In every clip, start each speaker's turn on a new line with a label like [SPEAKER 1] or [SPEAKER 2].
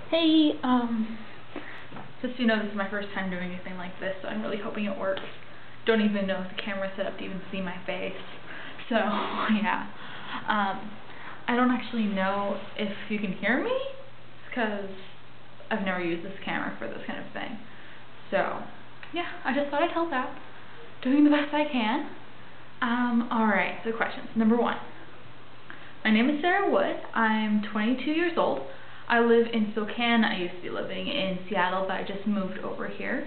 [SPEAKER 1] Hey, just so you know, this is my first time doing anything like this, so I'm really hoping it works. Don't even know if the camera's set up to even see my face. So, yeah. I don't actually know if you can hear me, because I've never used this camera for this kind of thing. So, yeah, I just thought I'd help out. Doing the best I can. Alright, so questions. Number 1. My name is Sarah Wood. I'm 22 years old. I live in Spokane. I used to be living in Seattle, but I just moved over here.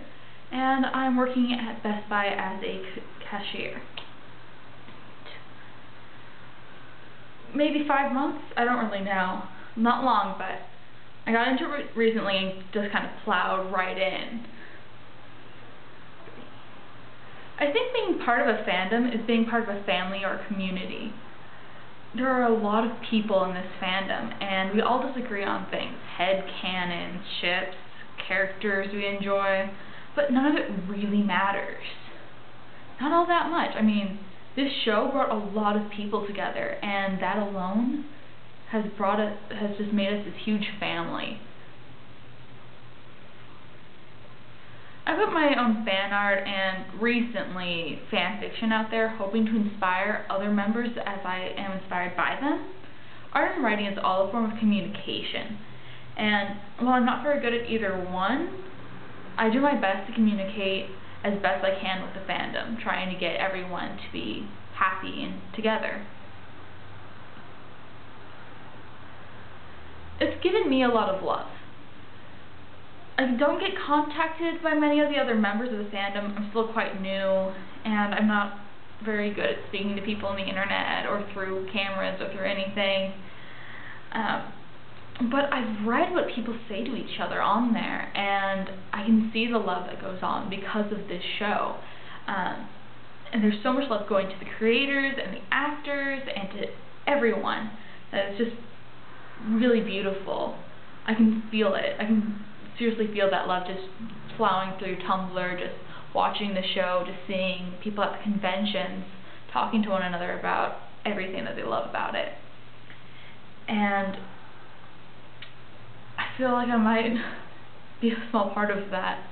[SPEAKER 1] And I'm working at Best Buy as a cashier. Maybe 5 months? I don't really know. Not long, but I got into it recently and just kind of plowed right in. I think being part of a fandom is being part of a family or a community. There are a lot of people in this fandom, and we all disagree on things. Headcanons, ships, characters we enjoy, but none of it really matters. Not all that much. I mean, this show brought a lot of people together, and that alone has just made us this huge family. I put my own fan art and recently fan fiction out there, hoping to inspire other members as I am inspired by them. Art and writing is all a form of communication, and while I'm not very good at either one, I do my best to communicate as best I can with the fandom, trying to get everyone to be happy and together. It's given me a lot of love. I don't get contacted by many of the other members of the fandom. I'm still quite new, and I'm not very good at speaking to people on the internet or through cameras or through anything. But I've read what people say to each other on there, and I can see the love that goes on because of this show. And there's so much love going to the creators and the actors and to everyone that it's just really beautiful. I can feel it. I can seriously feel that love just plowing through Tumblr, just watching the show, just seeing people at the conventions talking to one another about everything that they love about it. And I feel like I might be a small part of that.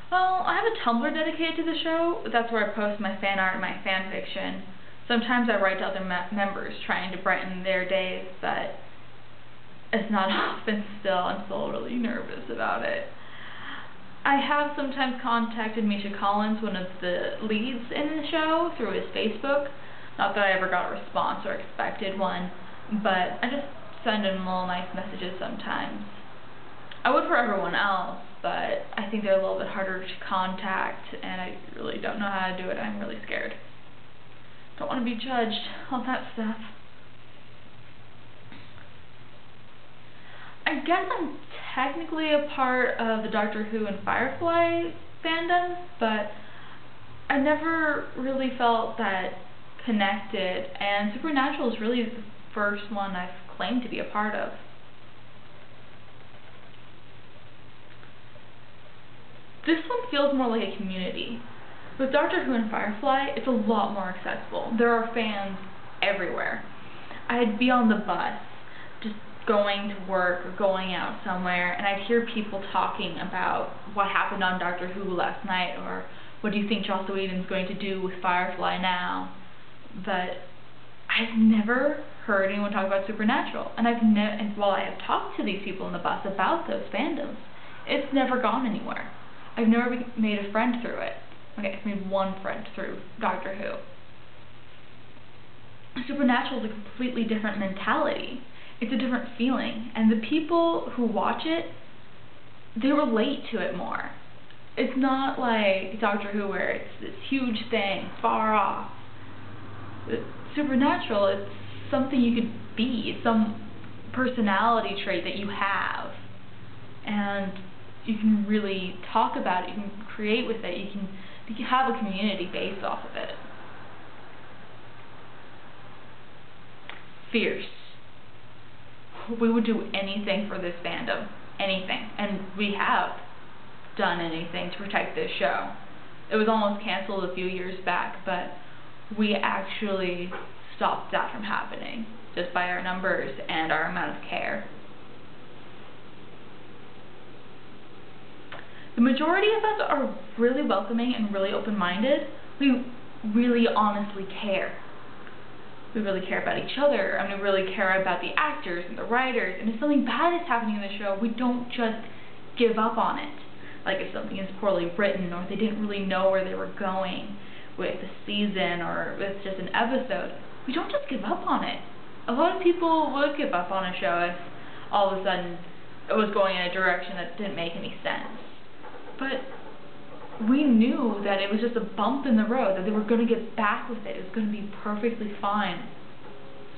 [SPEAKER 1] Well, I have a Tumblr dedicated to the show. That's where I post my fan art and my fan fiction. Sometimes I write to other members trying to brighten their days, but it's not often still. I'm still really nervous about it. I have sometimes contacted Misha Collins, one of the leads in the show, through his Facebook. Not that I ever got a response or expected one, but I just send him little nice messages sometimes. I would for everyone else, but I think they're a little bit harder to contact, and I really don't know how to do it. I'm really scared. Don't want to be judged, all that stuff. I guess I'm technically a part of the Doctor Who and Firefly fandom, but I never really felt that connected, and Supernatural is really the first one I've claimed to be a part of. This one feels more like a community. With Doctor Who and Firefly, it's a lot more accessible. There are fans everywhere. I'd be on the bus, just going to work or going out somewhere, and I'd hear people talking about what happened on Doctor Who last night, or what do you think Joss Whedon's going to do with Firefly now. But I've never heard anyone talk about Supernatural, and while I have talked to these people on the bus about those fandoms, it's never gone anywhere. I've never made a friend through it. Okay, I've made one friend through Doctor Who. Supernatural is a completely different mentality. It's a different feeling, and the people who watch it, they relate to it more. It's not like Doctor Who where it's this huge thing, far off. Supernatural is something you could be, some personality trait that you have, and you can really talk about it, you can create with it, you can have a community based off of it. Fierce. We would do anything for this fandom. Anything. And we have done anything to protect this show. It was almost canceled a few years back, but we actually stop that from happening, just by our numbers and our amount of care. The majority of us are really welcoming and really open-minded. We really honestly care. We really care about each other, and we really care about the actors and the writers, and if something bad is happening in the show, we don't just give up on it. Like if something is poorly written, or if they didn't really know where they were going with the season, or with just an episode, we don't just give up on it. A lot of people would give up on a show if all of a sudden it was going in a direction that didn't make any sense. But we knew that it was just a bump in the road, that they were going to get back with it. It was going to be perfectly fine.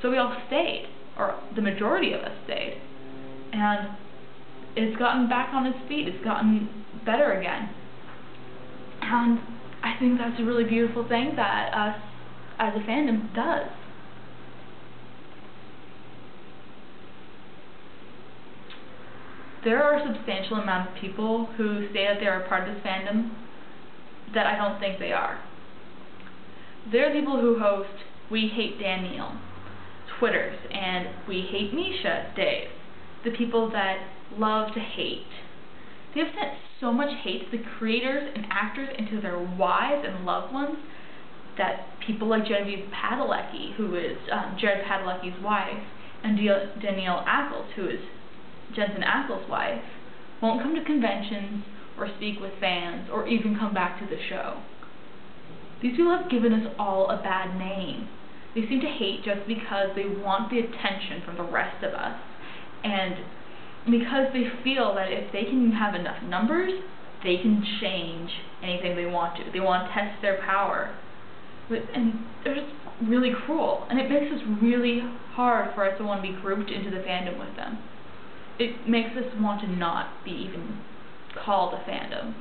[SPEAKER 1] So we all stayed, or the majority of us stayed. And it's gotten back on its feet. It's gotten better again. And I think that's a really beautiful thing that us as a fandom does. There are a substantial amount of people who say that they are a part of this fandom that I don't think they are. There are people who host We Hate Danielle Twitters and We Hate Misha days. The people that love to hate. They have sent so much hate to the creators and actors and to their wives and loved ones that people like Genevieve Padalecki, who is Jared Padalecki's wife, and Danielle Ackles, who is Jensen Ackles' wife, won't come to conventions or speak with fans or even come back to the show. These people have given us all a bad name. They seem to hate just because they want the attention from the rest of us, and because they feel that if they can have enough numbers, they can change anything they want to. They want to test their power. And they're just really cruel, and it makes us really hard for us to want to be grouped into the fandom with them. It makes us want to not be even called a fandom.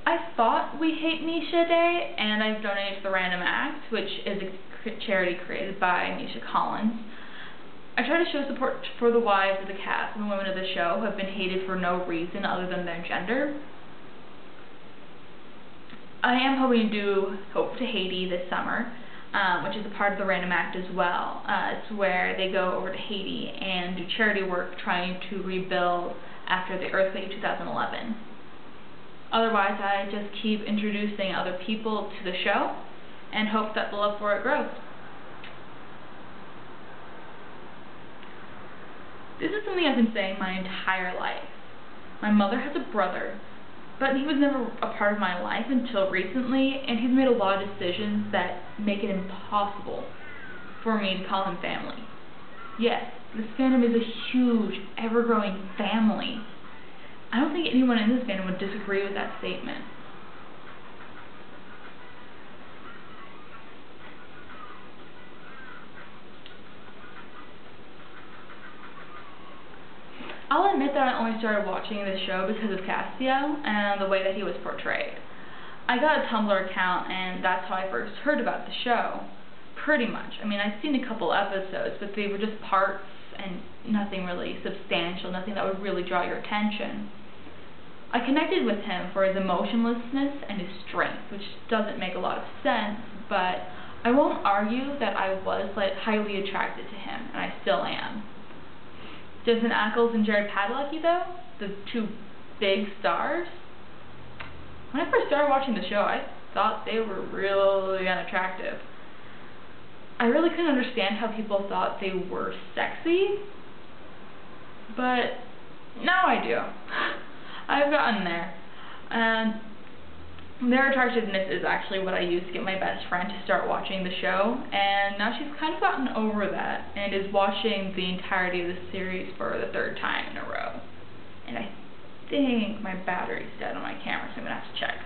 [SPEAKER 1] I thought We Hate Misha Day, and I've donated to the Random Act, which is a charity created by Misha Collins. I try to show support for the wives of the cast and the women of the show who have been hated for no reason other than their gender. I am hoping to do Hope to Haiti this summer, which is a part of the Random Act as well. It's where they go over to Haiti and do charity work trying to rebuild after the earthquake of 2011. Otherwise, I just keep introducing other people to the show and hope that the love for it grows. This is something I've been saying my entire life. My mother has a brother, but he was never a part of my life until recently, and he's made a lot of decisions that make it impossible for me to call him family. Yes, this fandom is a huge, ever-growing family. I don't think anyone in this fandom would disagree with that statement. I'll admit that I only started watching this show because of Cassio and the way that he was portrayed. I got a Tumblr account, and that's how I first heard about the show. Pretty much. I mean, I'd seen a couple episodes, but they were just parts and nothing really substantial, nothing that would really draw your attention. I connected with him for his emotionlessness and his strength, which doesn't make a lot of sense, but I won't argue that I was highly attracted to him, and I still am. Jensen Ackles and Jared Padalecki, though, the two big stars, when I first started watching the show, I thought they were really unattractive. I really couldn't understand how people thought they were sexy, but now I do. I've gotten there, and their attractiveness is actually what I used to get my best friend to start watching the show, and now she's kind of gotten over that and is watching the entirety of the series for the third time in a row. And I think my battery's dead on my camera, so I'm going to have to check.